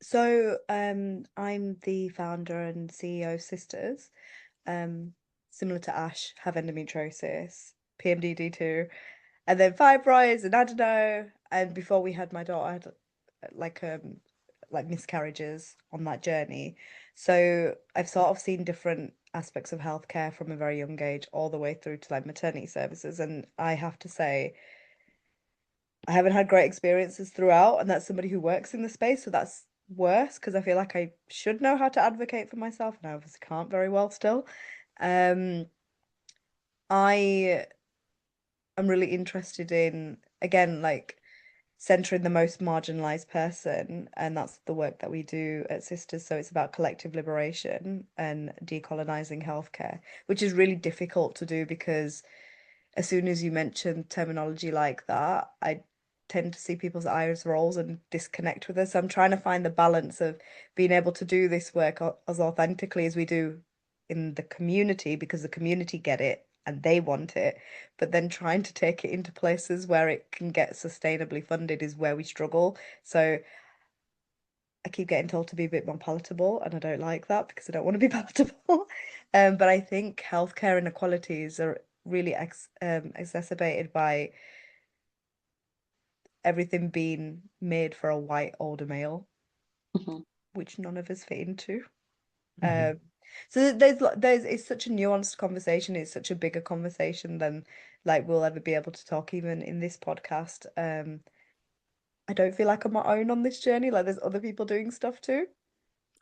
So, I'm the founder and CEO of Sisters. Um, Similar to Ash, have endometriosis, PMDD2, and then fibroids and adeno. And before we had my daughter, I had like like miscarriages on that journey. So I've sort of seen different aspects of healthcare from a very young age, all the way through to like maternity services. And I have to say, I haven't had great experiences throughout, and that's somebody who works in the space, so that's worse because I feel like I should know how to advocate for myself, and I obviously can't very well still. Um, I am really interested in, again, like centering the most marginalized person, and that's the work that we do at Sisters. So it's about collective liberation and decolonizing healthcare, which is really difficult to do because as soon as you mention terminology like that, I tend to see people's eyes rolls and disconnect with us. So I'm trying to find the balance of being able to do this work as authentically as we do in the community because the community get it and they want it, but then trying to take it into places where it can get sustainably funded is where we struggle. So I keep getting told to be a bit more palatable, and I don't like that because I don't want to be palatable. But I think healthcare inequalities are really exacerbated by everything being made for a white older male, Mhm, which none of us fit into. mhm. Um, so there's it's such a nuanced conversation. It's such a bigger conversation than like we'll ever be able to talk even in this podcast. I don't feel like I'm my own on this journey. Like there's other people doing stuff too,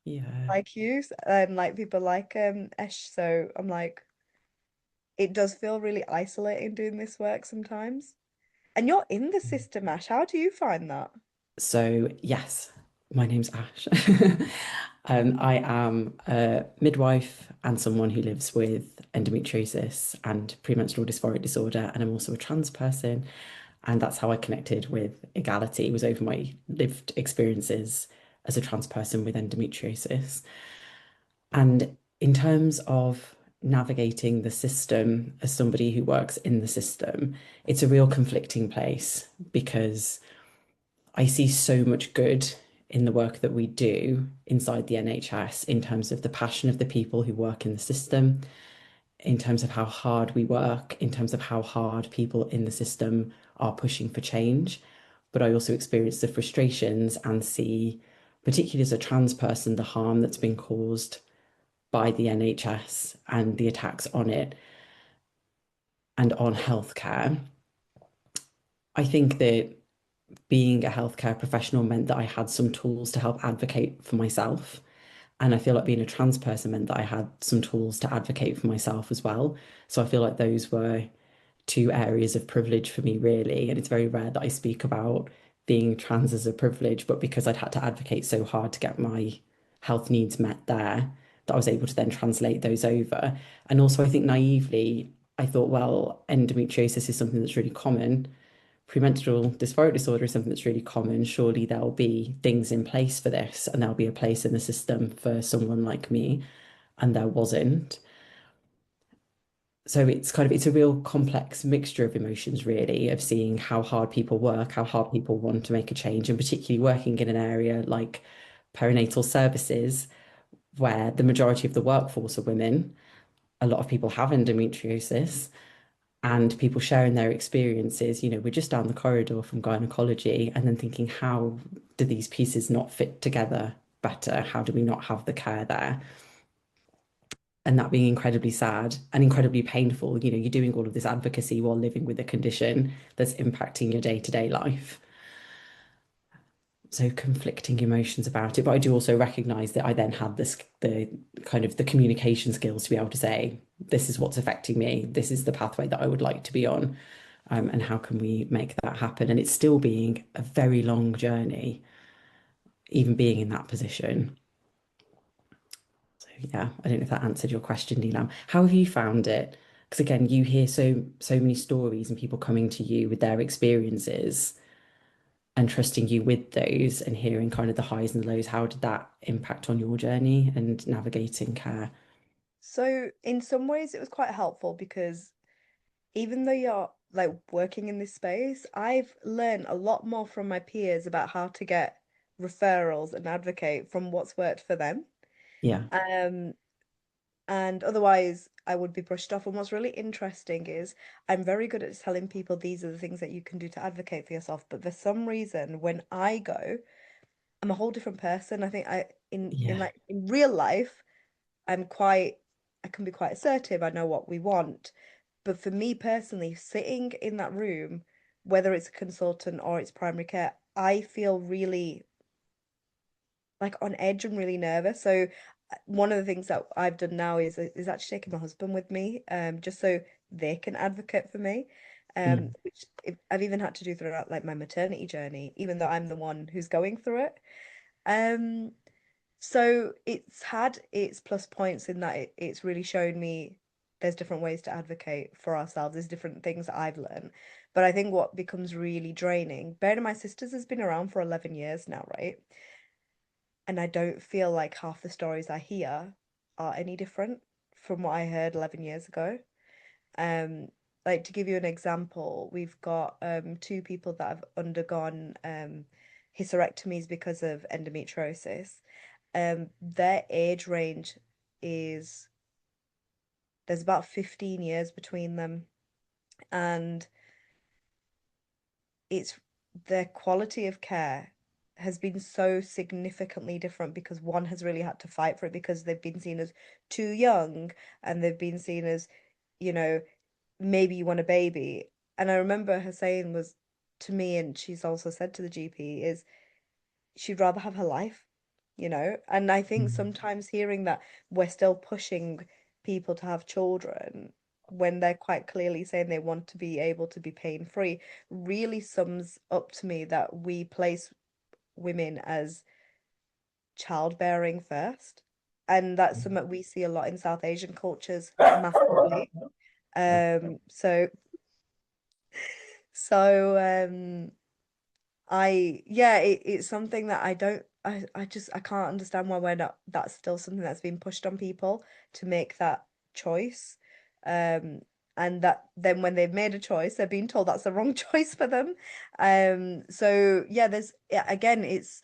Yeah. like you, and like people like Esh. So I'm like, it does feel really isolating doing this work sometimes. And you're in the system, Ash. How do you find that? So, yes, my name's Ash. I am a midwife and someone who lives with endometriosis and premenstrual dysphoric disorder, and I'm also a trans person. And that's how I connected with Egality, was over my lived experiences as a trans person with endometriosis. And in terms of navigating the system as somebody who works in the system, it's a real conflicting place because I see so much good in the work that we do inside the NHS in terms of the passion of the people who work in the system, in terms of how hard we work, in terms of how hard people in the system are pushing for change. But I also experience the frustrations and see, particularly as a trans person, the harm that's been caused by the NHS and the attacks on it and on healthcare. I think that being a healthcare professional meant that I had some tools to help advocate for myself. And I feel like being a trans person meant that I had some tools to advocate for myself as well. So I feel like those were two areas of privilege for me, really. And it's very rare that I speak about being trans as a privilege, but because I'd had to advocate so hard to get my health needs met there, that I was able to then translate those over. And also, I think naively, I thought, well, endometriosis is something that's really common. Premenstrual dysphoric disorder is something that's really common. Surely there'll be things in place for this, and there'll be a place in the system for someone like me. And there wasn't. So it's a real complex mixture of emotions, really, of seeing how hard people work, how hard people want to make a change, and particularly working in an area like perinatal services, where the majority of the workforce are women. A lot of people have endometriosis, and people sharing their experiences. We're just down the corridor from gynecology, and then thinking, how do these pieces not fit together better? How do we not have the care there? And that being incredibly sad and incredibly painful. You're doing all of this advocacy while living with a condition that's impacting your day-to-day life. So conflicting emotions about it. But I do also recognize that I then had the kind of the communication skills to be able to say, this is what's affecting me. This is the pathway that I would like to be on. And how can we make that happen? And it's still being a very long journey, even being in that position. So yeah, I don't know if that answered your question, Neelam. How have you found it? Because again, you hear so many stories and people coming to you with their experiences and trusting you with those and hearing kind of the highs and lows. How did that impact on your journey and navigating care? So in some ways it was quite helpful because even though you're like working in this space, I've learned a lot more from my peers about how to get referrals and advocate from what's worked for them. Yeah. Um, and otherwise I would be brushed off. And what's really interesting is I'm very good at telling people these are the things that you can do to advocate for yourself. But for some reason, when I go, I'm a whole different person. I think in Yeah. like in real life, I'm quite I can be quite assertive. I know what we want. But for me personally, sitting in that room, whether it's a consultant or it's primary care, I feel really like on edge and really nervous. So one of the things that I've done now is actually taking my husband with me, just so they can advocate for me. Mm. Which I've even had to do throughout like my maternity journey, even though I'm the one who's going through it. Um, so it's had its plus points in that it's really shown me there's different ways to advocate for ourselves. There's different things that I've learned. But I think what becomes really draining, bearing in mind my sisters has been around for 11 years now, right? And I don't feel like half the stories I hear are any different from what I heard 11 years ago. Um, like to give you an example, we've got two people that have undergone hysterectomies because of endometriosis. Their age range is there's about 15 years between them, and it's their quality of care has been so significantly different because one has really had to fight for it because they've been seen as too young and they've been seen as, you know, maybe you want a baby. And I remember her saying was to me, and she's also said to the GP, is she'd rather have her life, you know? And I think Mm. sometimes hearing that we're still pushing people to have children when they're quite clearly saying they want to be able to be pain free really sums up to me that we place women as childbearing first. And that's something we see a lot in South Asian cultures massively. So so yeah, it's something that I just I can't understand why we're not that's still something that's been pushed on people to make that choice. Um and that then when they've made a choice, they're being told that's the wrong choice for them. So yeah, there's yeah, again, it's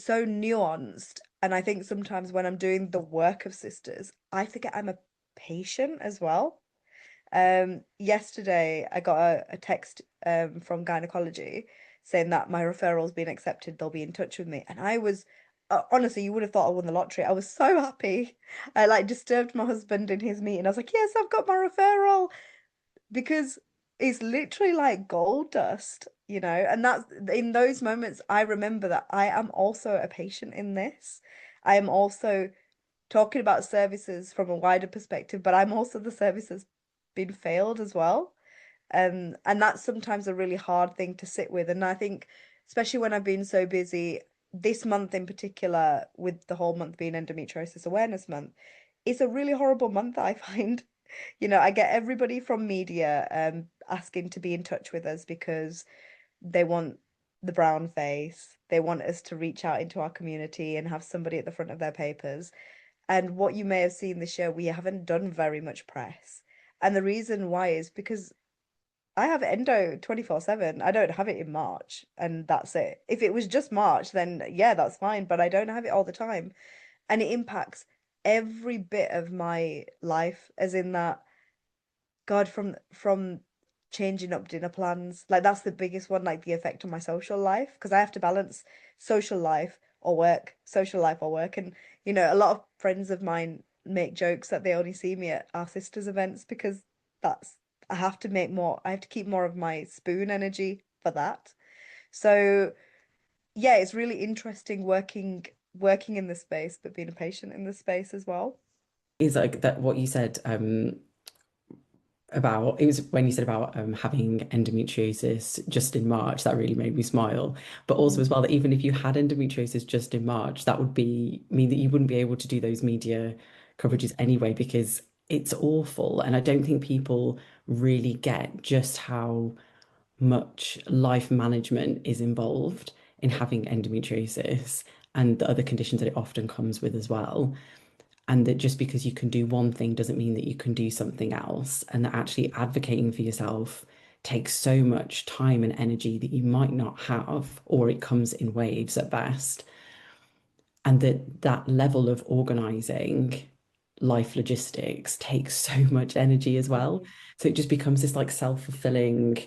so nuanced. And I think sometimes when I'm doing the work of sisters, I forget I'm a patient as well. Yesterday I got a text from gynecology saying that my referral's been accepted, they'll be in touch with me. And I was honestly, you would have thought I won the lottery. I was so happy. I like disturbed my husband in his meeting. I was like, yes, I've got my referral because it's literally like gold dust, you know, and that's in those moments I remember that I am also a patient in this. I am also talking about services from a wider perspective, but I'm also the service that's been failed as well. And that's sometimes a really hard thing to sit with. And I think, especially when I've been so busy, this month in particular, with the whole month being Endometriosis Awareness Month, it's a really horrible month, I find. You know, I get everybody from media asking to be in touch with us because they want the brown face. They want us to reach out into our community and have somebody at the front of their papers. And what you may have seen this year, we haven't done very much press. And the reason why is because I have endo 24/7. I don't have it in March, and that's it. If it was just March, then yeah, that's fine, but I don't have it all the time. And it impacts every bit of my life, as in that God, from changing up dinner plans, like that's the biggest one, like the effect on my social life, because I have to balance social life or work, social life or work. And you know, a lot of friends of mine make jokes that they only see me at our sisters' events because that's I have to make more, I have to keep more of my spoon energy for that. So yeah, it's really interesting working in this space, but being a patient in this space as well. Is like that what you said about it was when you said about having endometriosis just in March that really made me smile. But also Mm. as well that even if you had endometriosis just in March, that would be mean that you wouldn't be able to do those media coverages anyway because it's awful. And I don't think people really get just how much life management is involved in having endometriosis and the other conditions that it often comes with as well. And that just because you can do one thing doesn't mean that you can do something else. And that actually advocating for yourself takes so much time and energy that you might not have, or it comes in waves at best. And that level of organizing life logistics takes so much energy as well. Mhm. So it just becomes this like self-fulfilling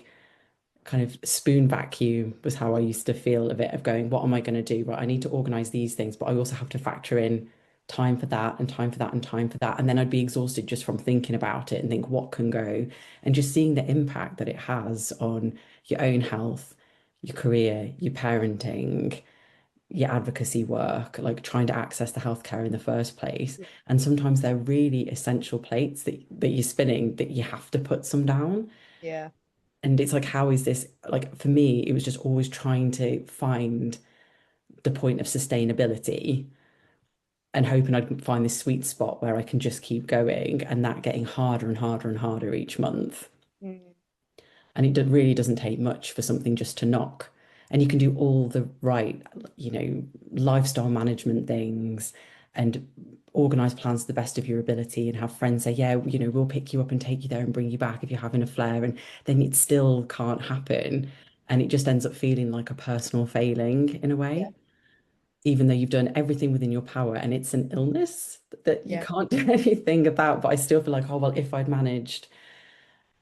kind of spoon vacuum was how I used to feel of it, of going, what am I going to do? Right, I need to organize these things, but I also have to factor in time for that and time for that and time for that. And then I'd be exhausted just from thinking about it and think what can go, and just seeing the impact that it has on your own health, your career, your parenting, your advocacy work, like trying to access the healthcare in the first place. And sometimes they're really essential plates that you're spinning that you have to put some down. Yeah. And it's like, how is this? Like for me, it was just always trying to find the point of sustainability and hoping I'd find this sweet spot where I can just keep going, and that getting harder and harder and harder each month. Mm. And really doesn't take much for something just to knock. And you can do all the right, lifestyle management things and organize plans to the best of your ability and have friends say, yeah, we'll pick you up and take you there and bring you back if you're having a flare. And then it still can't happen. And it just ends up feeling like a personal failing in a Yeah. way, even though you've done everything within your power and it's an illness that you Yeah. can't do anything about. But I still feel like, oh, well, if I'd managed,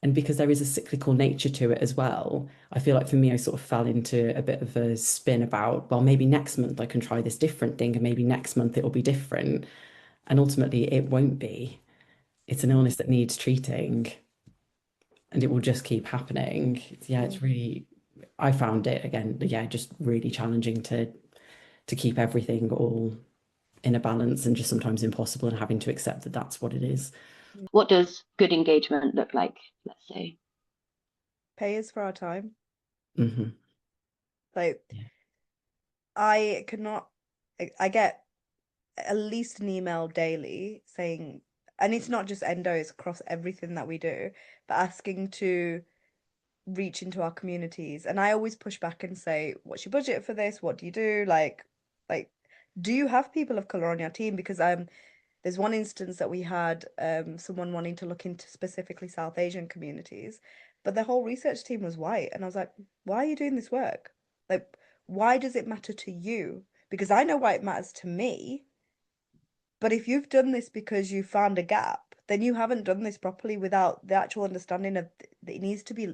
and because there is a cyclical nature to it as well, I feel like for me, I sort of fell into a bit of a spin about, well, maybe next month I can try this different thing, and maybe next month it'll be different. And ultimately, it won't be. It's an illness that needs treating, and it will just keep happening. Yeah, it's Mm. really, I found it again, yeah, just really challenging to keep everything all in a balance, and just sometimes impossible, and having to accept that that's what it is. What does good engagement look like, let's say? Pay us for our time. Hmm. Like, Yeah. I cannot, I get at least an email daily saying, and it's not just endo, it's across everything that we do, but asking to reach into our communities. And I always push back and say, what's your budget for this? What do you do? Like, do you have people of color on your team? Because there's one instance that we had someone wanting to look into specifically South Asian communities, but the whole research team was white. And I was like, why are you doing this work? Like, why does it matter to you? Because I know why it matters to me, but if you've done this because you found a gap, then you haven't done this properly without the actual understanding of that it needs to be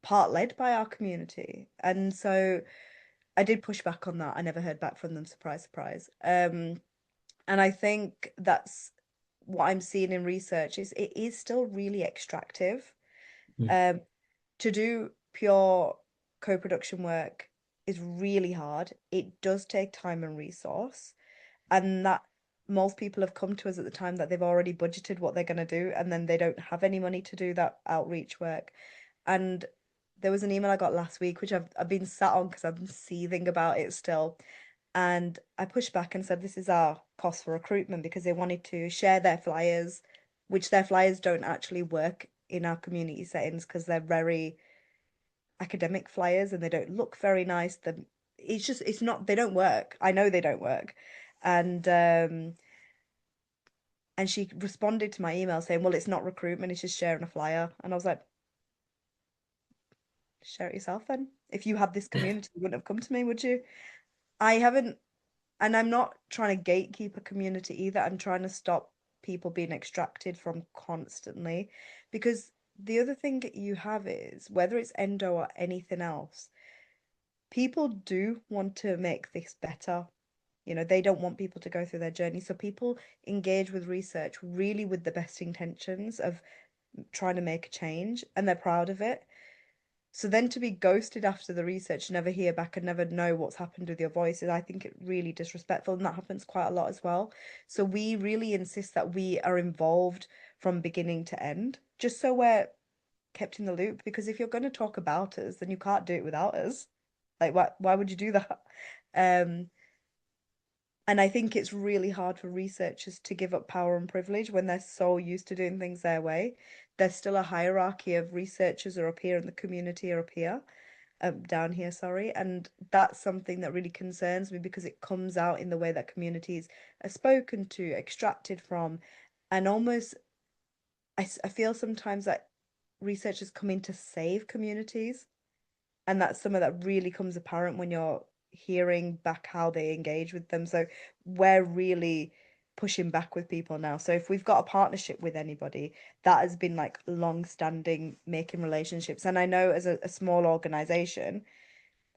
part led by our community. And so I did push back on that. I never heard back from them, surprise, surprise. And I think that's what I'm seeing in research is it is still really extractive. Mm. Um, to do pure co-production work is really hard. It does take time and resource, and that most people have come to us at the time that they've already budgeted what they're going to do, and then they don't have any money to do that outreach work. And there was an email I got last week, which I've been sat on because I'm seething about it still. And I pushed back and said, this is our cost for recruitment because they wanted to share their flyers, which their flyers don't actually work in our community settings because they're very academic flyers and they don't look very nice. It's just, it's not, they don't work. I know they don't work. And and she responded to my email saying, well, it's not recruitment, it's just sharing a flyer. And I was like, share it yourself then. If you had this community, you wouldn't have come to me, would you? I haven't, and I'm not trying to gatekeep a community either. I'm trying to stop people being extracted from constantly. Because the other thing that you have is whether it's endo or anything else, people do want to make this better. They don't want people to go through their journey. So people engage with research really with the best intentions of trying to make a change and they're proud of it. So then to be ghosted after the research, never hear back and never know what's happened with your voices, I think it really disrespectful, and that happens quite a lot as well. So we really insist that we are involved from beginning to end, just so we're kept in the loop. Because if you're going to talk about us, then you can't do it without us. Like, why would you do that? Um, and I think it's really hard for researchers to give up power and privilege when they're so used to doing things their way. There's still a hierarchy of researchers are up here and the community are up here, down here, sorry. And that's something that really concerns me because it comes out in the way that communities are spoken to, extracted from, and almost I feel sometimes that researchers come in to save communities. And that's something that really comes apparent when you're hearing back how they engage with them. So we're really pushing back with people now. So if we've got a partnership with anybody, that has been like long-standing making relationships. And I know as a small organization,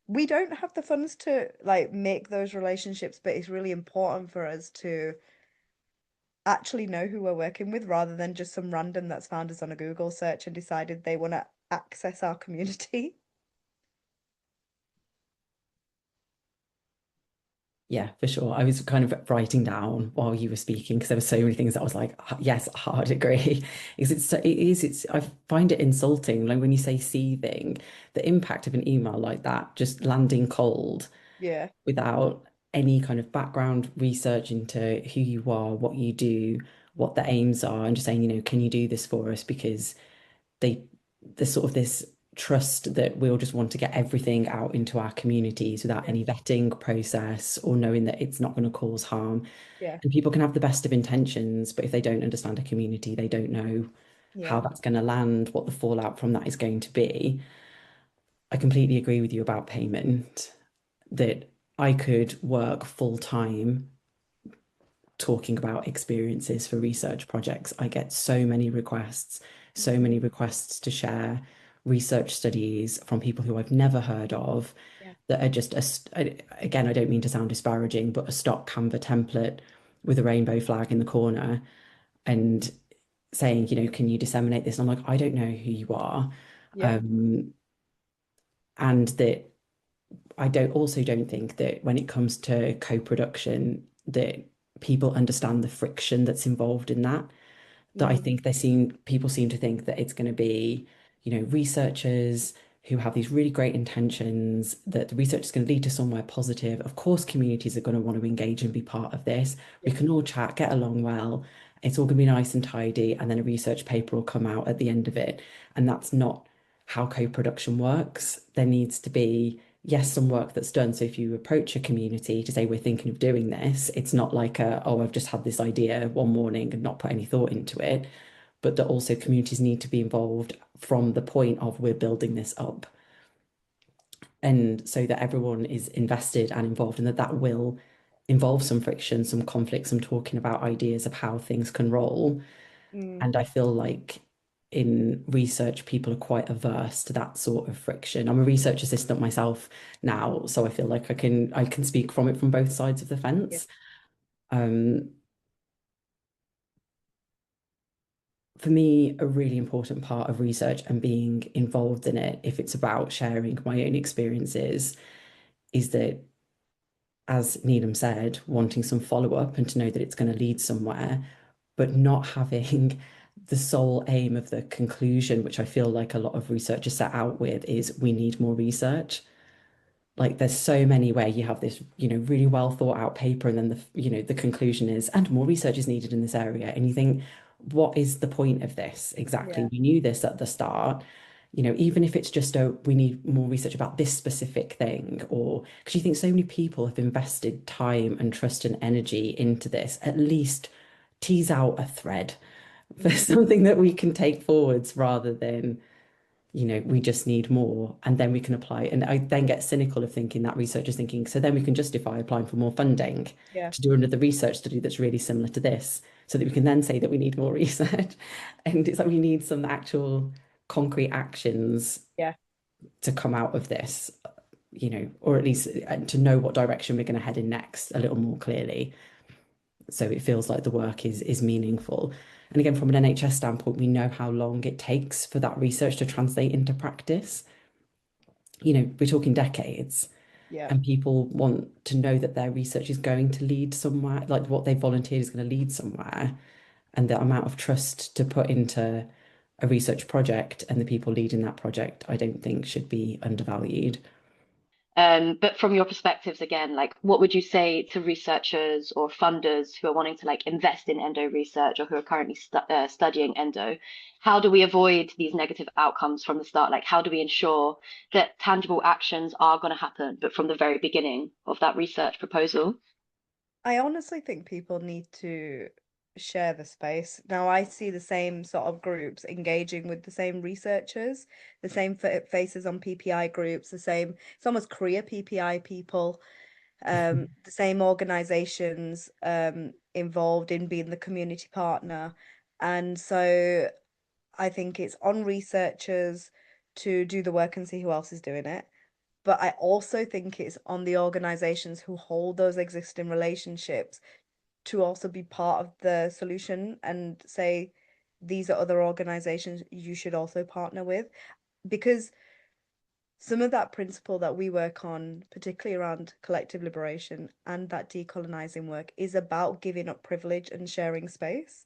we don't have the funds to like make those relationships, but it's really important for us to actually know who we're working with rather than just some random that's found us on a Google search and decided they want to access our community. Yeah, for sure. I was kind of writing down while you were speaking because there were so many things that I was like, yes, hard agree. Because I find it insulting. Like when you say seething, the impact of an email like that, just landing cold Yeah, without any kind of background research into who you are, what you do, what the aims are, and just saying, can you do this for us? Because they there's sort of this trust that we'll just want to get everything out into our communities without yeah, any vetting process or knowing that it's not going to cause harm. yeah, And people can have the best of intentions, but if they don't understand a community, they don't know yeah. how that's going to land, what the fallout from that is going to be. I completely agree with you about payment, that I could work full time talking about experiences for research projects. I get so Mhm. many requests to share research studies from people who I've never heard of Yeah, that are just again, I don't mean to sound disparaging, but a stock Canva template with a rainbow flag in the corner and saying, can you disseminate this? And I'm like, I don't know who you are. yeah, Um, and that I don't think that when it comes to co-production that people understand the friction that's involved in that. That I mm, think people seem to think that it's going to be, researchers who have these really great intentions, that the research is going to lead to somewhere positive. Of course, communities are going to want to engage and be part of this. We yeah, can all chat, get along well. It's all going to be nice and tidy, and then a research paper will come out at the end of it. And that's not how co-production works. There needs to be, yes, some work that's done. So if you approach a community to say we're thinking of doing this, it's not like oh, I've just had this idea one morning and not put any thought into it, but that also communities need to be involved from the point of we're building this up. And so that everyone is invested and involved, and that will involve some friction, some conflict, some talking about ideas of how things can roll. mm, And I feel like in research, people are quite averse to that sort of friction. I'm a research assistant myself now, so I feel like I can speak from it from both sides of the yeah, fence. Um, for me, a really important part of research and being involved in it, if it's about sharing my own experiences, is that, as Needham said, wanting some follow-up and to know that it's going to lead somewhere, but not having the sole aim of the conclusion, which I feel like a lot of researchers set out with, is we need more research. Like there's so many where you have this, really well thought out paper, and then the conclusion is, and more research is needed in this area. And you think, what is the point of this exactly? yeah, We knew this at the start. Even if it's just we need more research about this specific thing, or because you think so many people have invested time and trust and energy into this, at least tease out a thread for mm, something that we can take forwards rather than we just need more, and then we can apply. And I then get cynical of thinking that researchers thinking, so then we can justify applying for more funding yeah, to do another research study that's really similar to this, so that we can then say that we need more research. And it's like we need some actual concrete actions yeah, to come out of this, or at least to know what direction we're going to head in next a little more clearly. So it feels like the work is meaningful. And again, from an NHS standpoint, we know how long it takes for that research to translate into practice. We're talking decades, yeah, and people want to know that their research is going to lead somewhere, like what they volunteered is going to lead somewhere, and the amount of trust to put into a research project and the people leading that project, I don't think should be undervalued. But from your perspectives again, like what would you say to researchers or funders who are wanting to like invest in endo research or who are currently studying endo? How do we avoid these negative outcomes from the start? Like how do we ensure that tangible actions are going to happen, but from the very beginning of that research proposal? I honestly think people need to share the space. Now I see the same sort of groups engaging with the same researchers, the same faces on PPI groups, the same, it's almost career PPI people, the same organizations involved in being the community partner. And so I think it's on researchers to do the work and see who else is doing it. But I also think it's on the organizations who hold those existing relationships to also be part of the solution and say, these are other organizations you should also partner with. Because some of that principle that we work on, particularly around collective liberation and that decolonizing work, is about giving up privilege and sharing space.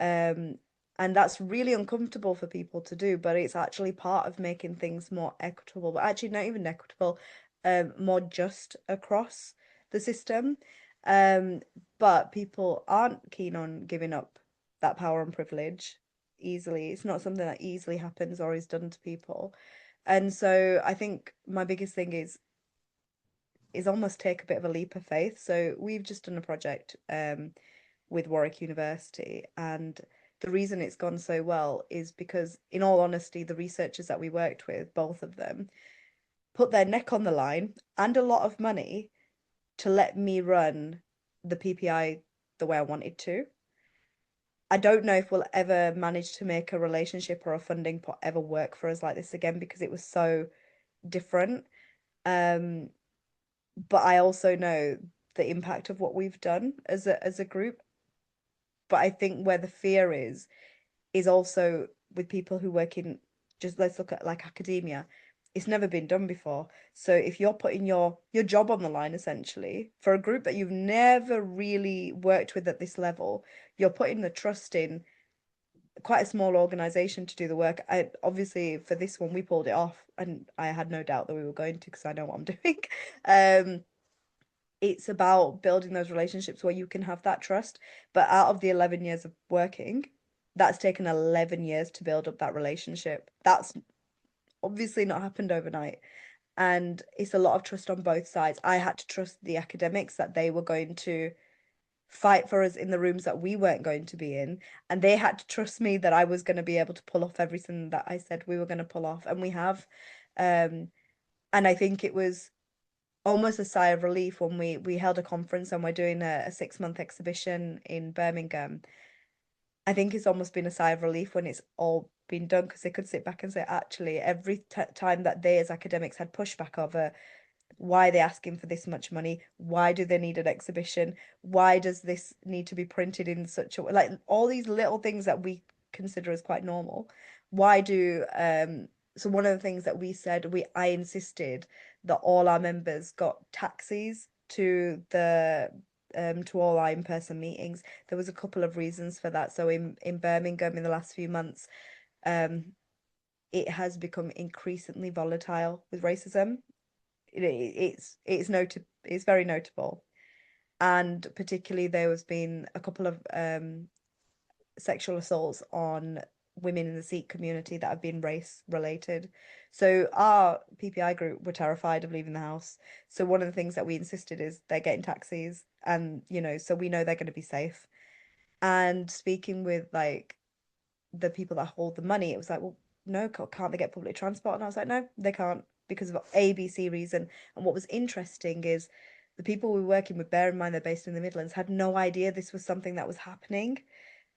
Um, and that's really uncomfortable for people to do, but it's actually part of making things more equitable, but actually not even equitable, more just across the system. Um, but people aren't keen on giving up that power and privilege easily. It's not something that easily happens or is done to people. And so I think my biggest thing is almost take a bit of a leap of faith. So we've just done a project with Warwick University, and the reason it's gone so well is because, in all honesty, the researchers that we worked with, both of them, put their neck on the line and a lot of money to let me run the PPI the way I wanted to. I don't know if we'll ever manage to make a relationship or a funding pot ever work for us like this again because it was so different. Um, but I also know the impact of what we've done as a group. But I think where the fear is also with people who work in, just let's look at like academia. It's never been done before. So if you're putting your job on the line essentially for a group that you've never really worked with at this level, you're putting the trust in quite a small organization to do the work. I obviously for this one we pulled it off and I had no doubt that we were going to because I know what I'm doing. Um it's about building those relationships where you can have that trust. But out of the 11 years of working, that's taken 11 years to build up that relationship. That's obviously not happened overnight. And it's a lot of trust on both sides. I had to trust the academics that they were going to fight for us in the rooms that we weren't going to be in. And they had to trust me that I was going to be able to pull off everything that I said we were going to pull off. And we have. Um, and I think it was almost a sigh of relief when we held a conference and we're doing a 6 month exhibition in Birmingham. I think it's almost been a sigh of relief when it's all been done because they could sit back and say, actually, every time that they as academics had pushback over why are they asking for this much money? Why do they need an exhibition? Why does this need to be printed in such a way? Like all these little things that we consider as quite normal. Why do so one of the things that we said, I insisted that all our members got taxis to all our in-person meetings. There was a couple of reasons for that. So in Birmingham in the last few months, um it has become increasingly volatile with racism. It's very notable, and particularly there has been a couple of sexual assaults on women in the Sikh community that have been race related. So our PPI group were terrified of leaving the house. So one of the things that we insisted is they're getting taxis, and so we know they're going to be safe. And speaking with like the people that hold the money, it was like, well, no, can't they get public transport? And I was like, no, they can't because of ABC reason. And what was interesting is the people we were working with, bear in mind they're based in the Midlands, had no idea this was something that was happening,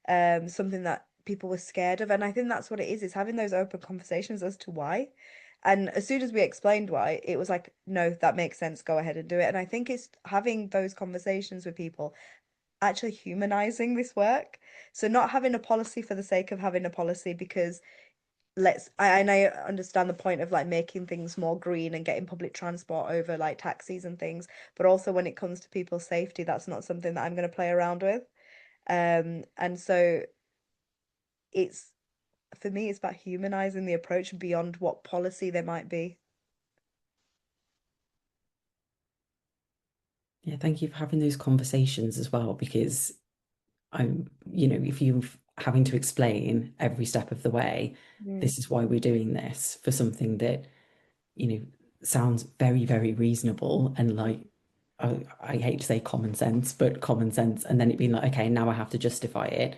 something that people were scared of. And I think that's what it is having those open conversations as to why. And as soon as we explained why, it was like, no, that makes sense, go ahead and do it. And I think it's having those conversations with people actually humanizing this work. So not having a policy for the sake of having a policy because and I understand the point of like making things more green and getting public transport over like taxis and things, but also when it comes to people's safety, that's not something that I'm going to play around with. And so it's for me, it's about humanizing the approach beyond what policy there might be. Yeah, thank you for having those conversations as well, because if you're having to explain every step of the way, Mm. this is why we're doing this for something that, you know, sounds very, very reasonable and like I hate to say common sense, but common sense, and then it being like, okay, now I have to justify it,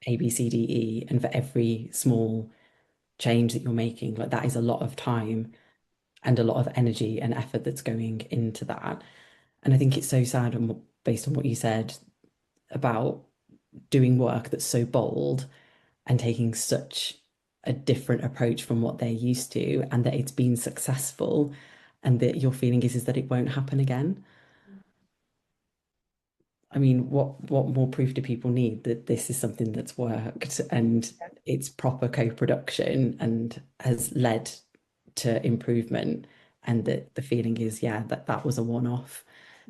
A, B, C, D, E, and for every small change that you're making, like that is a lot of time and a lot of energy and effort that's going into that. And I think it's so sad, and based on what you said about doing work that's so bold and taking such a different approach from what they're used to, and that it's been successful, and that your feeling is that it won't happen again. I mean, what more proof do people need that this is something that's worked and it's proper co-production and has led to improvement, and that the feeling is, yeah, that that was a one-off,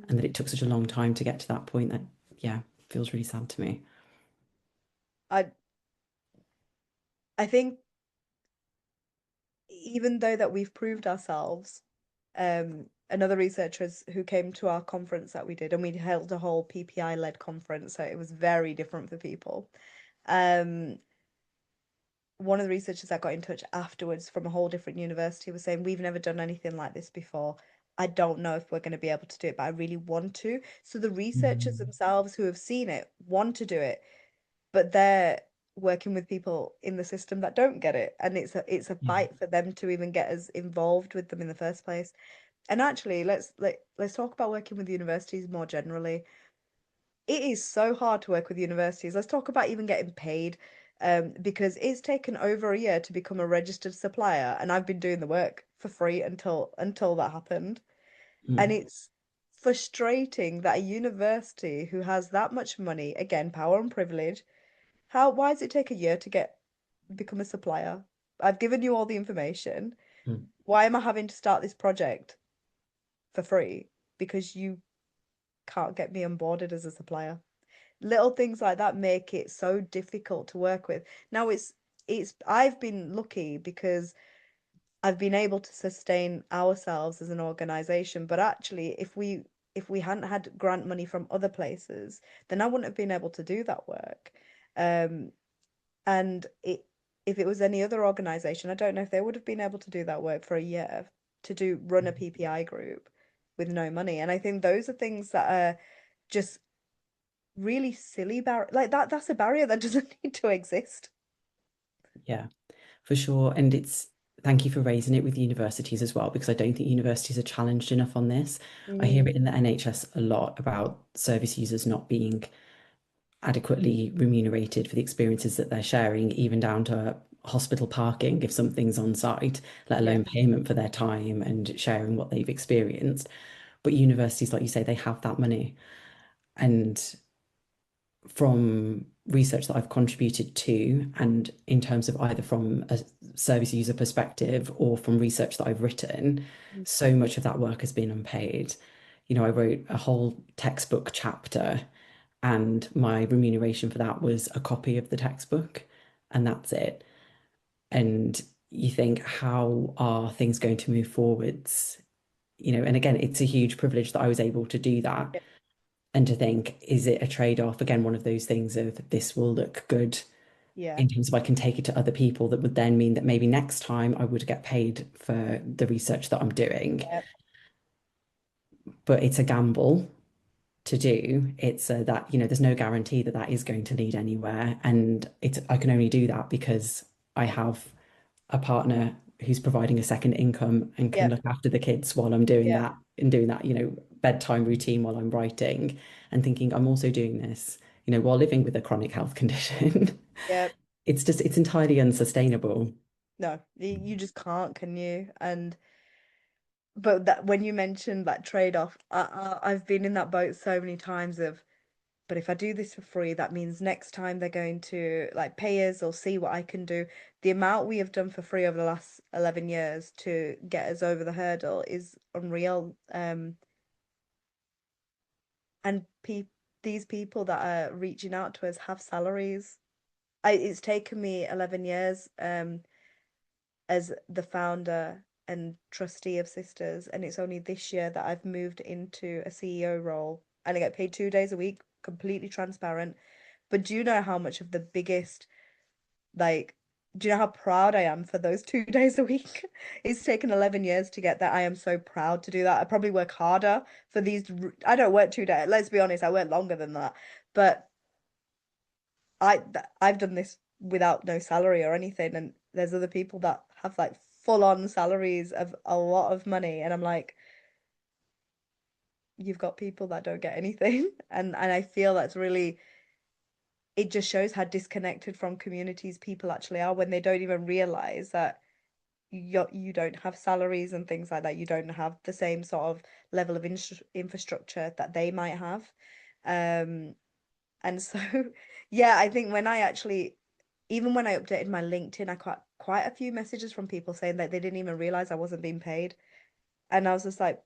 and that it took such a long time to get to that point, that, yeah, feels really sad to me. I I think even though that we've proved ourselves, another researchers who came to our conference that we did, and we held a whole PPI-led conference, so it was very different for people. Um, one of the researchers that got in touch afterwards from a whole different university was saying, we've never done anything like this before. I don't know if we're going to be able to do it, but I really want to. So the researchers Mm. themselves who have seen it want to do it, but they're working with people in the system that don't get it. And it's a Yeah. fight for them to even get us involved with them in the first place. And actually, let's talk about working with universities more generally. It is so hard to work with universities. Let's talk about even getting paid, because it's taken over a year to become a registered supplier, and I've been doing the work for free until that happened. And Mm. it's frustrating that a university who has that much money, again, power and privilege, why does it take a year to get become a supplier? I've given you all the information. Mm. Why am I having to start this project for free? Because you can't get me onboarded as a supplier. Little things like that make it so difficult to work with. Now it's I've been lucky because I've been able to sustain ourselves as an organization, but actually if we hadn't had grant money from other places, then I wouldn't have been able to do that work. Um, and if it was any other organization, I don't know if they would have been able to do that work for a year to run a PPI group with no money. And I think those are things that are just really silly like that's a barrier that doesn't need to exist. Yeah, for sure. And it's, thank you for raising it with universities as well, because I don't think universities are challenged enough on this. I hear Mm, it in the NHS a lot about service users not being adequately remunerated for the experiences that they're sharing, even down to hospital parking if something's on site, let yeah, alone payment for their time and sharing what they've experienced. But universities, like you say, they have that money. And from research that I've contributed to, and in terms of either from a service user perspective or from research that I've written, mm, so much of that work has been unpaid. You know, I wrote a whole textbook chapter, and my remuneration for that was a copy of the textbook, and that's it. And you think, how are things going to move forwards? You know, and again, it's a huge privilege that I was able to do that, yeah, and to think, is it a trade-off? Again, one of those things of, this will look good yeah, in terms of I can take it to other people, that would then mean that maybe next time I would get paid for the research that I'm doing. yeah, But it's a gamble to do. It's that, you know, there's no guarantee that that is going to lead anywhere. And it's, I can only do that because I have a partner who's providing a second income and can yeah, look after the kids while I'm doing yeah, that, and doing that, you know, bedtime routine while I'm writing, and thinking I'm also doing this, you know, while living with a chronic health condition. yeah. It's just, it's entirely unsustainable. No, you just can't, can you? And but that when you mentioned that trade-off, I've been in that boat so many times of, but if I do this for free, that means next time they're going to like pay us or see what I can do. The amount we have done for free over the last 11 years to get us over the hurdle is unreal. And these people that are reaching out to us have salaries. It's taken me 11 years as the founder and trustee of Sisters, and it's only this year that I've moved into a CEO role and I get paid 2 days a week, completely transparent. But do you know how much of the biggest like do you know how proud I am for those 2 days a week? It's taken 11 years to get there. I am so proud to do that. I probably work harder for these. I don't work 2 days. Let's be honest, I work longer than that. But I've done this without no salary or anything, and there's other people that have like full on salaries of a lot of money, and I'm like, you've got people that don't get anything, and I feel that's really, it just shows how disconnected from communities people actually are when they don't even realize that you don't have salaries and things like that. You don't have the same sort of level of infrastructure that they might have. Um, and so, yeah, I think when I actually, even when I updated my LinkedIn, I got quite a few messages from people saying that they didn't even realize I wasn't being paid. And I was just like,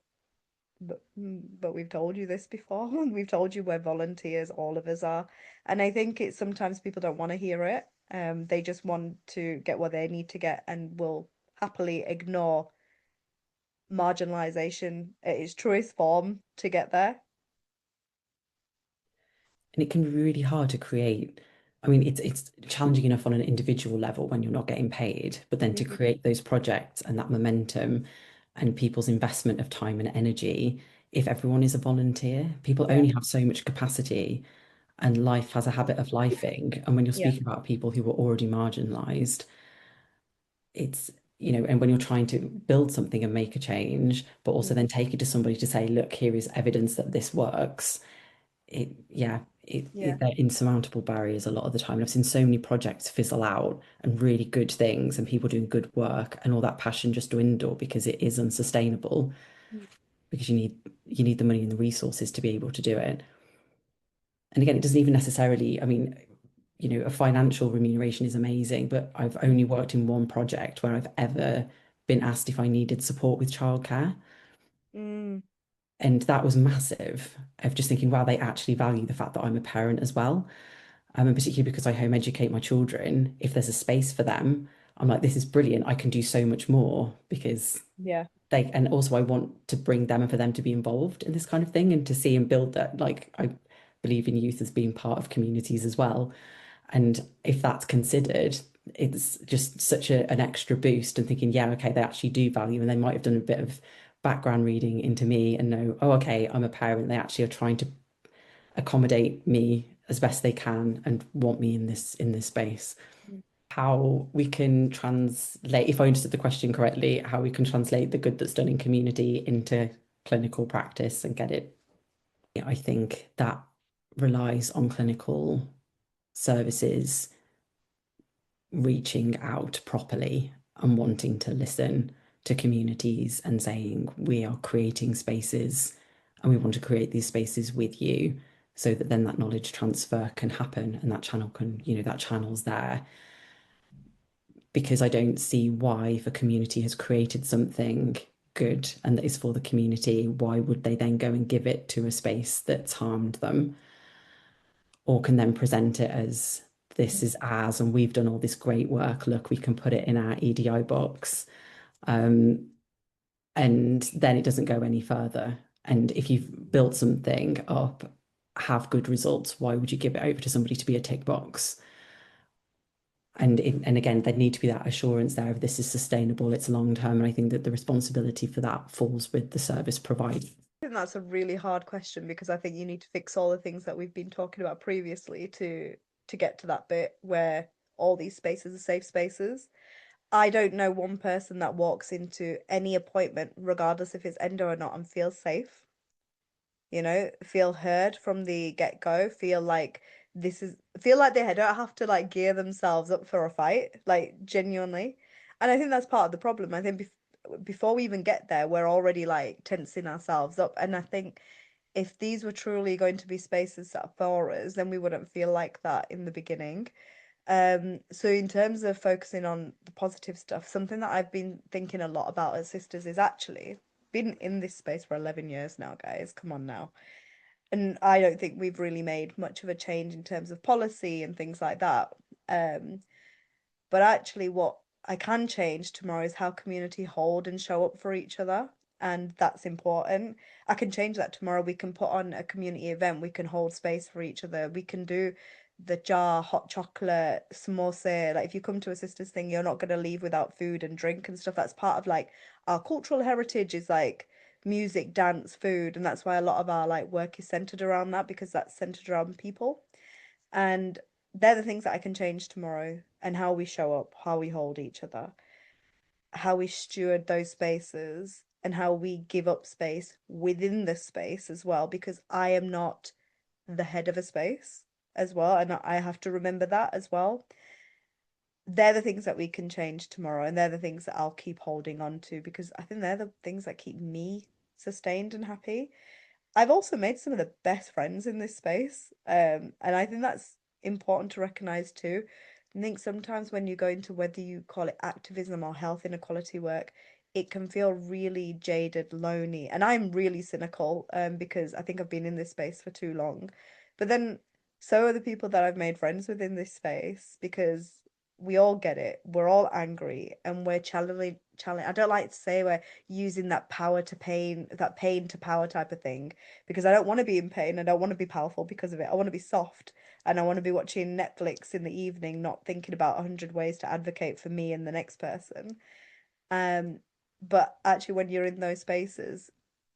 but we've told you this before. We've told you we're volunteers, all of us are. And I think it's sometimes people don't want to hear it. They just want to get what they need to get and will happily ignore marginalization at its truest form to get there. And it can be really hard to create. I mean, it's challenging enough on an individual level when you're not getting paid, but then to Mm, create those projects and that momentum and people's investment of time and energy, if everyone is a volunteer, people yeah, only have so much capacity and life has a habit of lifing. And when you're yeah. speaking about people who are already marginalized, it's, and when you're trying to build something and make a change, but also Mm, then take it to somebody to say, look, here is evidence that this works. Yeah, yeah. they're insurmountable barriers a lot of the time. And I've seen so many projects fizzle out and really good things and people doing good work and all that passion just dwindle because it is unsustainable because you need the money and the resources to be able to do it. And again, it doesn't even necessarily, I mean, a financial remuneration is amazing, but I've only worked in one project where I've ever been asked if I needed support with childcare. Mm, And that was massive of just thinking, wow, they actually value the fact that I'm a parent as well. And particularly because I home educate my children, if there's a space for them, I'm like, this is brilliant. I can do so much more because yeah. and also I want to bring them and for them to be involved in this kind of thing and to see and build that. Like, I believe in youth as being part of communities as well. And if that's considered, it's just such an extra boost and thinking, yeah, okay, they actually do value and they might have done a bit of background reading into me and know, oh, okay, I'm a parent. They actually are trying to accommodate me as best they can and want me in this space. Mm. How we can translate, if I understood the question correctly, how we can translate the good that's done in community into clinical practice and get it. I think that relies on clinical services reaching out properly and wanting to listen to communities and saying, we are creating spaces and we want to create these spaces with you so that then that knowledge transfer can happen and that channel can, that channel's there. Because I don't see why, if a community has created something good and that is for the community, why would they then go and give it to a space that's harmed them? Or can then present it as this is ours and we've done all this great work. Look, we can put it in our EDI box. Um, and then it doesn't go any further. And if you've built something up, have good results, why would you give it over to somebody to be a tick box? And again, there need to be that assurance there of this is sustainable, it's long term. And I think that the responsibility for that falls with the service provider. I think that's a really hard question because I think you need to fix all the things that we've been talking about previously to get to that bit where all these spaces are safe spaces. I don't know one person that walks into any appointment, regardless if it's endo or not, and feels safe, feel heard from the get-go, feel like they don't have to like gear themselves up for a fight, like genuinely. And I think that's part of the problem. I think before we even get there, we're already like tensing ourselves up. And I think if these were truly going to be spaces set up for us, then we wouldn't feel like that in the beginning. So in terms of focusing on the positive stuff, something that I've been thinking a lot about as sisters is actually been in this space for 11 years now, guys. Come on now. And I don't think we've really made much of a change in terms of policy and things like that. Um, but actually, what I can change tomorrow is how community hold and show up for each other. And that's important. I can change that tomorrow. We can put on a community event. We can hold space for each other. We can do the jar, hot chocolate, samosa. Like if you come to a sister's thing, you're not gonna leave without food and drink and stuff. That's part of like our cultural heritage is like music, dance, food, and that's why a lot of our like work is centered around that because that's centered around people. And they're the things that I can change tomorrow and how we show up, how we hold each other, how we steward those spaces, and how we give up space within the space as well, because I am not the head of a space as well, and I have to remember that as well. They're the things that we can change tomorrow, and they're the things that I'll keep holding on to because I think they're the things that keep me sustained and happy. I've also made some of the best friends in this space, and I think that's important to recognize too. I think sometimes when you go into whether you call it activism or health inequality work, it can feel really jaded, lonely, and I'm really cynical, because I think I've been in this space for too long. But then so are the people that I've made friends with in this space because we all get it. We're all angry and we're challenge. I don't like to say we're using that power to pain, that pain to power type of thing because I don't want to be in pain. I don't want to be powerful because of it. I want to be soft and I want to be watching Netflix in the evening, not thinking about 100 ways to advocate for me and the next person. Um, but actually, when you're in those spaces,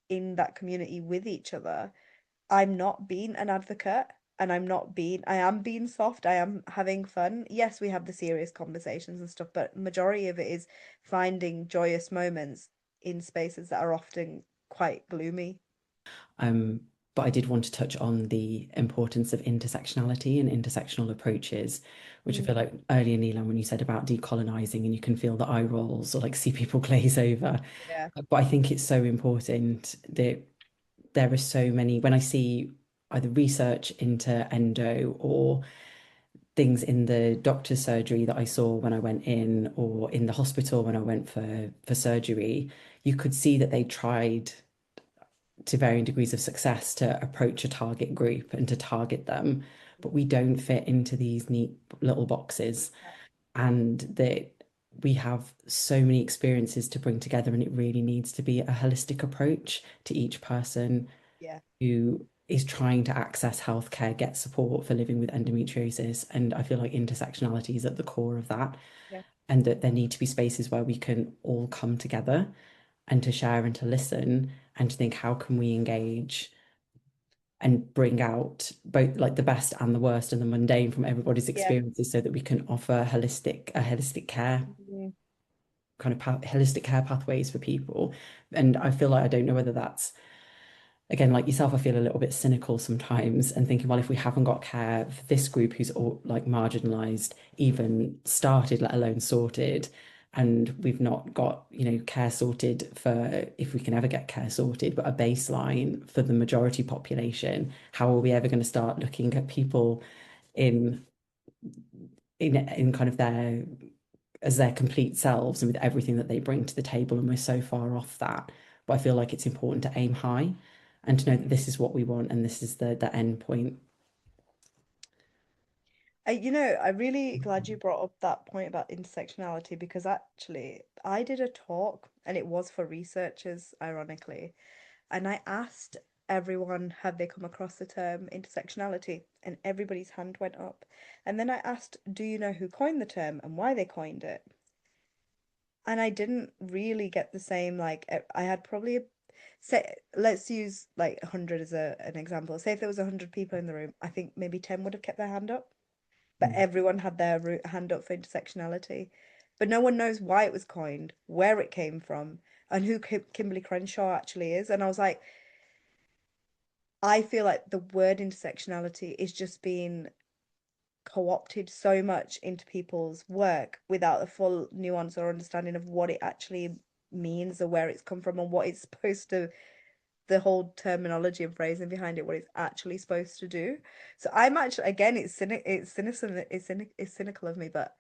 in that community with each other, I'm not being an advocate and I am being soft. I am having fun. Yes, we have the serious conversations and stuff, but majority of it is finding joyous moments in spaces that are often quite gloomy. Um, but I did want to touch on the importance of intersectionality and intersectional approaches, which I Mm, feel like earlier, Neelam, when you said about decolonizing and you can feel the eye rolls or like see people glaze over. yeah. But I think it's so important that there are so many, when I see either research into endo or things in the doctor's surgery that I saw when I went in or in the hospital when I went for surgery, you could see that they tried to varying degrees of success to approach a target group and to target them, but we don't fit into these neat little boxes. And that we have so many experiences to bring together, and it really needs to be a holistic approach to each person Yeah. who is trying to access healthcare, get support for living with endometriosis. And I feel like intersectionality is at the core of that, Yeah. and that there need to be spaces where we can all come together and to share and to listen and to think, how can we engage and bring out both like the best and the worst and the mundane from everybody's Yeah. experiences so that we can offer holistic care, Mhm. kind of holistic care pathways for people. And I feel like I don't know whether that's, again, like yourself, I feel a little bit cynical sometimes and thinking, well, if we haven't got care for this group who's all like marginalized, even started, let alone sorted, and we've not got, care sorted for, if we can ever get care sorted, but a baseline for the majority population, how are we ever going to start looking at people in in kind of their as their complete selves and with everything that they bring to the table, and we're so far off that. But I feel like it's important to aim high and to know that this is what we want and this is the end point. I'm really glad you brought up that point about intersectionality because actually I did a talk and it was for researchers, ironically, and I asked everyone, have they come across the term intersectionality? And everybody's hand went up. And then I asked, do you know who coined the term and why they coined it? And I didn't really get the same, like, I had probably, say, let's use like 100 as an example. Say if there was 100 people in the room, I think maybe 10 would have kept their hand up, but Mm. everyone had their hand up for intersectionality. But no one knows why it was coined, where it came from, and who Kimberly Crenshaw actually is. And I was like, I feel like the word intersectionality is just being co-opted so much into people's work without the full nuance or understanding of what it actually means or where it's come from and what it's supposed to, the whole terminology and phrasing behind it, what it's actually supposed to do. So I'm actually, again, it's cynical of me, but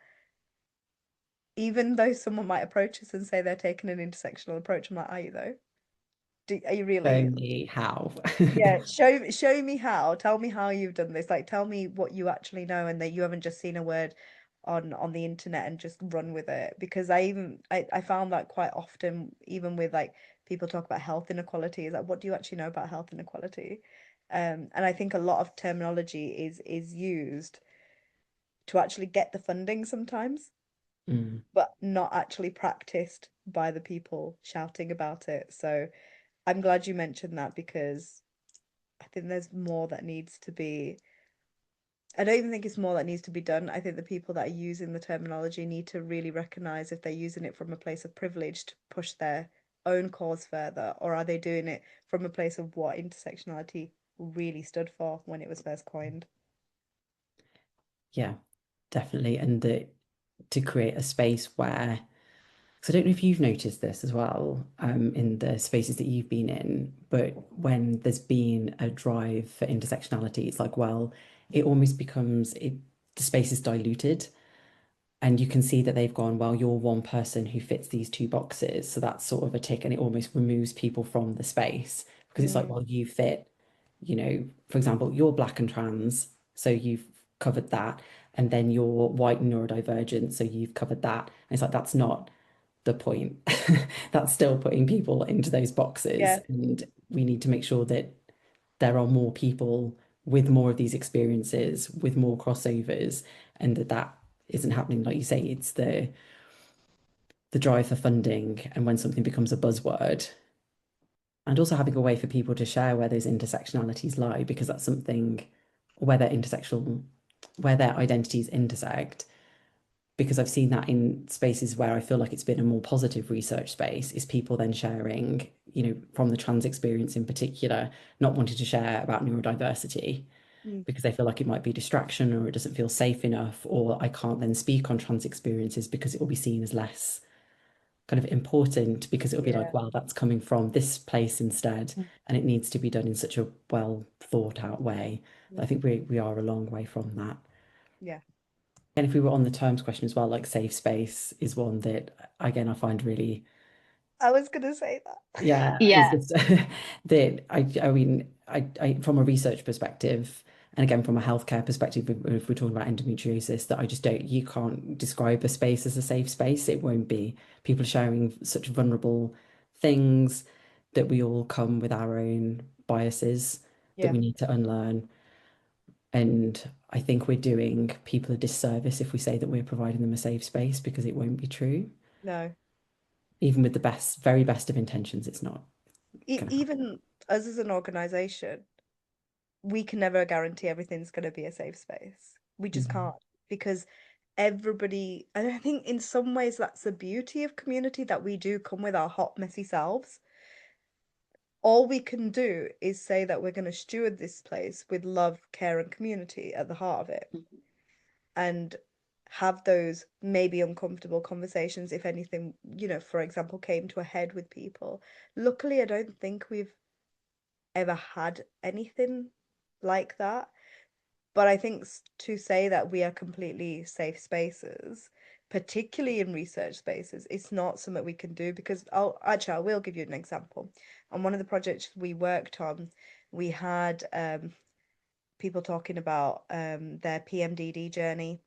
even though someone might approach us and say they're taking an intersectional approach, I'm like, are you though? Are you Show really? me how. Yeah, show me how. Tell me how you've done this. Like tell me what you actually know and that you haven't just seen a word on the internet and just run with it. Because I found that quite often, even with like people talk about health inequality, is like what do you actually know about health inequality? And I think a lot of terminology is used. to actually get the funding sometimes, Mm. but not actually practiced by the people shouting about it. So I'm glad you mentioned that because I think there's more that needs to be. I don't even think it's more that needs to be done. I think the people that are using the terminology need to really recognize if they're using it from a place of privilege to push their own cause further, or are they doing it from a place of what intersectionality really stood for when it was first coined. Yeah, definitely. And to create a space where, because I don't know if you've noticed this as well, in the spaces that you've been in, but when there's been a drive for intersectionality, it's like, well, it almost becomes the space is diluted. And you can see that they've gone, well, you're one person who fits these two boxes. So that's sort of a tick, and it almost removes people from the space because it's like, Mm, well, you fit, for example, you're black and trans, so you've covered that. And then you're white and neurodivergent, so you've covered that. And it's like, that's not the point. That's still putting people into those boxes. yeah, And we need to make sure that there are more people with more of these experiences, with more crossovers, and that isn't happening. Like you say, it's the drive for funding, and when something becomes a buzzword, and also having a way for people to share where those intersectionalities lie, because that's something where their intersectional, where their identities intersect. Because I've seen that in spaces where I feel like it's been a more positive research space, is people then sharing, from the trans experience in particular, not wanting to share about neurodiversity mm, because they feel like it might be a distraction or it doesn't feel safe enough, or I can't then speak on trans experiences because it will be seen as less kind of important because it'll be like, yeah, well, that's coming from this place instead, and it needs to be done in such a well thought out way. But I mm, think we are a long way from that. yeah. And if we were on the terms question as well, like safe space is one that again I find really, I was gonna say that. yeah, it's Yeah. just that I mean I from a research perspective and again from a healthcare perspective, if we're talking about endometriosis, that I just don't, you can't describe a space as a safe space. It won't be. People are sharing such vulnerable things that we all come with our own biases that Yeah, we need to unlearn. And I think we're doing people a disservice if we say that we're providing them a safe space because it won't be true. no. Even with the best, very best of intentions, it's not gonna happen. Even us as an organization, we can never guarantee everything's going to be a safe space. We just Mhm. can't because everybody, and I think in some ways that's the beauty of community that we do come with our hot, messy selves. All we can do is say that we're going to steward this place with love, care, and community at the heart of it, and have those maybe uncomfortable conversations if anything, for example, came to a head with people. Luckily, I don't think we've ever had anything like that. But I think to say that we are completely safe spaces, particularly in research spaces, it's not something we can do because I will give you an example. On one of the projects we worked on, we had people talking about their PMDD journey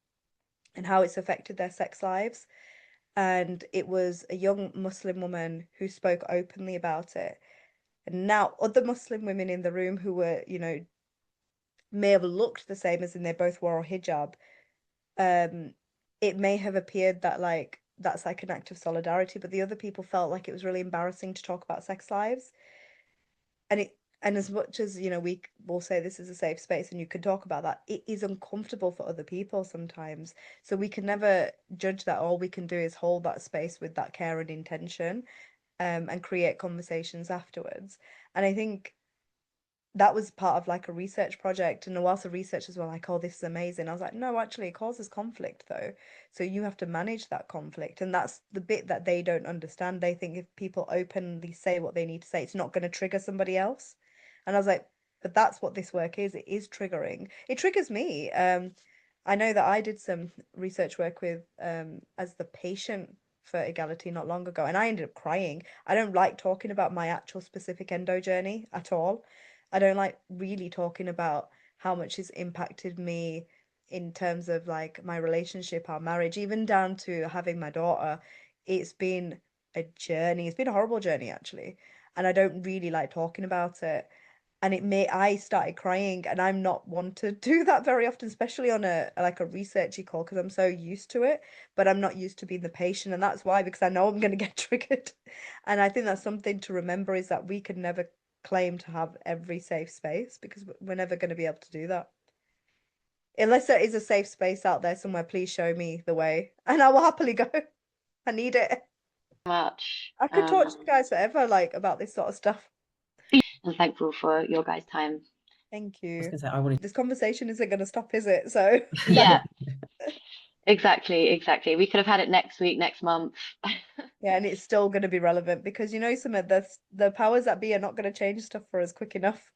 and how it's affected their sex lives. And it was a young Muslim woman who spoke openly about it. And now other Muslim women in the room who were, may have looked the same as in they both wore a hijab, um, it may have appeared that like that's like an act of solidarity, but the other people felt like it was really embarrassing to talk about sex lives. And as much as, we will say this is a safe space and you can talk about that, it is uncomfortable for other people sometimes. So we can never judge that. All we can do is hold that space with that care and intention, and create conversations afterwards. And I think that was part of like a research project. And whilst the researchers were like, oh, this is amazing, I was like, no, actually, it causes conflict though. So you have to manage that conflict. And that's the bit that they don't understand. They think if people openly say what they need to say, it's not going to trigger somebody else. And I was like, but that's what this work is. It is triggering. It triggers me. I know that I did some research work with as the patient for Egality not long ago, and I ended up crying. I don't like talking about my actual specific endo journey at all. I don't like really talking about how much it's impacted me in terms of like my relationship, our marriage, even down to having my daughter. It's been a journey. It's been a horrible journey actually. And I don't really like talking about it. and I started crying, and I'm not one to do that very often, especially on a like a researchy call, because I'm so used to it, but I'm not used to being the patient, and that's why, because I know I'm going to get triggered. And I think that's something to remember, is that we could never claim to have every safe space, because we're never going to be able to do that. Unless there is a safe space out there somewhere, please show me the way, and I will happily go. I need it. Much. I could talk to you guys forever, like, about this sort of stuff. And thankful for your guys' time. Thank I was you. going to say, I wanted This conversation isn't going to stop, is it? So is that Yeah, exactly, exactly. We could have had it next week, next month. yeah, and it's still going to be relevant, because some of the powers that be are not going to change stuff for us quick enough.